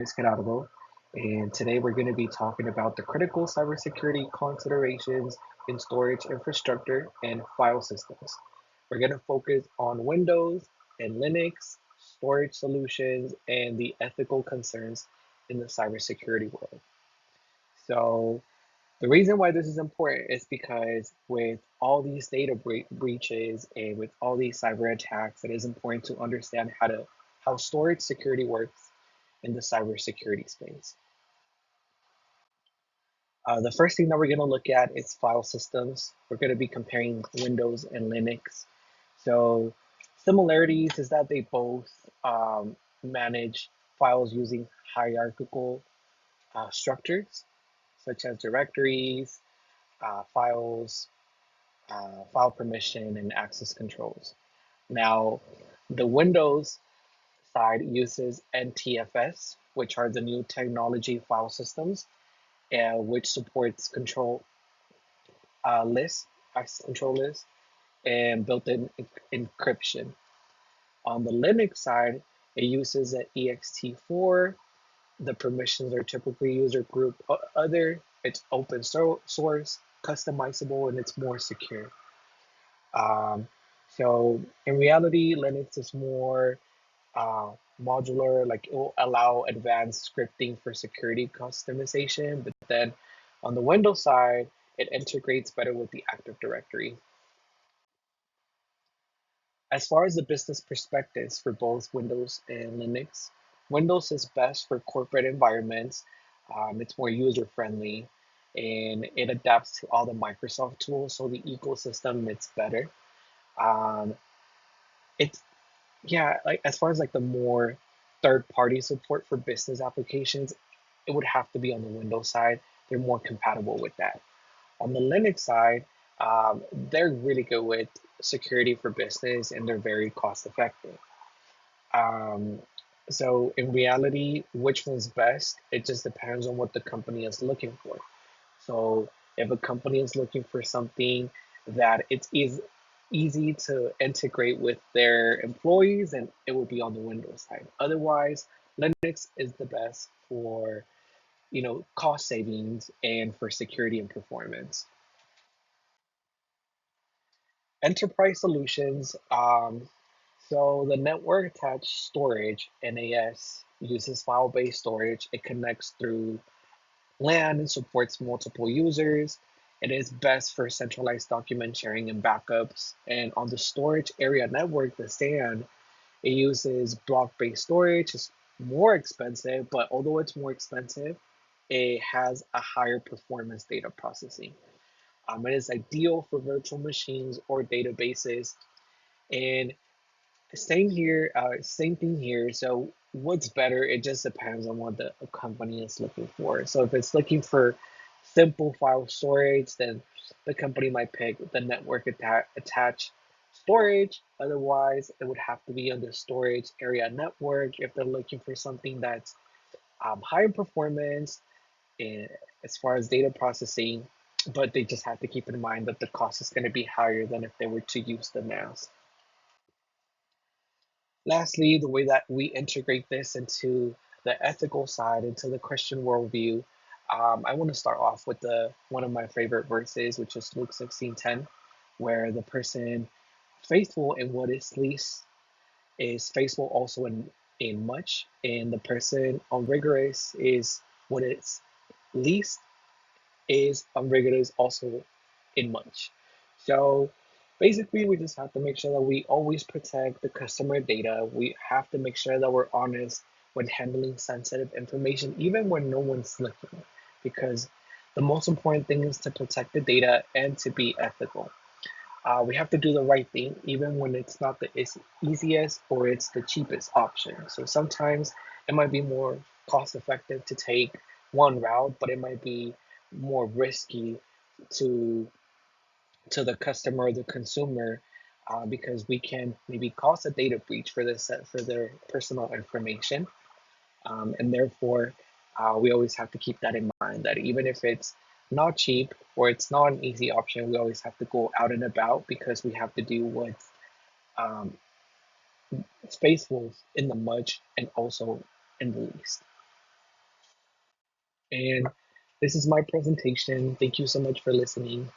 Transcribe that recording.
is Gerardo, and today we're going to be talking about the critical cybersecurity considerations in storage infrastructure and file systems. We're going to focus on Windows and Linux, storage solutions, and the ethical concerns in the cybersecurity world. So, the reason why this is important is because with all these data breaches and with all these cyber attacks, it is important to understand how storage security works in the cybersecurity space. The first thing that we're going to look at is file systems. We're going to be comparing Windows and Linux. So similarities is that they both manage files using hierarchical structures, such as directories, files, file permission, and access controls. Now, the Windows side uses NTFS, which are the new technology file systems, which supports control lists, access control lists, and built-in encryption. On the Linux side, it uses an ext4. The permissions are typically user group other. It's open source, customizable, and it's more secure. Um, so in reality, Linux is more modular, like it will allow advanced scripting for security customization. But then on the Windows side, it integrates better with the Active Directory. As far as the business perspectives for both Windows and Linux, Windows is best for corporate environments. It's more user friendly and it adapts to all the Microsoft tools, so the ecosystem it's better. Um, it's Yeah, like as far as like the more third party support for business applications, it would have to be on the Windows side. They're more compatible with that. On the Linux side, they're really good with security for business and they're very cost effective. Um, so in reality, which one's best? It just depends on what the company is looking for. So if a company is looking for something that easy to integrate with their employees, then it will be on the Windows side. Otherwise, Linux is the best for cost savings and for security and performance. Enterprise solutions. So the network attached storage (NAS) uses file-based storage. It connects through LAN and supports multiple users. It is best for centralized document sharing and backups. And on the storage area network, the SAN, it uses block-based storage. It's more expensive, but although it's more expensive, it has a higher performance data processing. It is ideal for virtual machines or databases. And same thing here. So what's better? It just depends on what the company is looking for. So if it's looking for simple file storage, then the company might pick the network attached storage. Otherwise, it would have to be on the storage area network if they're looking for something that's high in performance and as far as data processing. But they just have to keep in mind that the cost is going to be higher than if they were to use the NAS. Lastly, the way that we integrate this into the ethical side, into the Christian worldview, I want to start off with the one of my favorite verses, which is Luke 16:10, where the person faithful in what is least is faithful also in much, and the person unrigorous is what is least is unrigorous also in much. So basically, we just have to make sure that we always protect the customer data. We have to make sure that we're honest when handling sensitive information, even when no one's looking, because the most important thing is to protect the data and to be ethical. We have to do the right thing, even when it's not the easiest or it's the cheapest option. So sometimes it might be more cost effective to take one route, but it might be more risky to the customer or the consumer because we can maybe cause a data breach for this for their personal information, and therefore we always have to keep that in mind that even if it's not cheap or it's not an easy option, we always have to go out and about because we have to do what's um, faithful in the much and also in the least. And this is my presentation. Thank you so much for listening.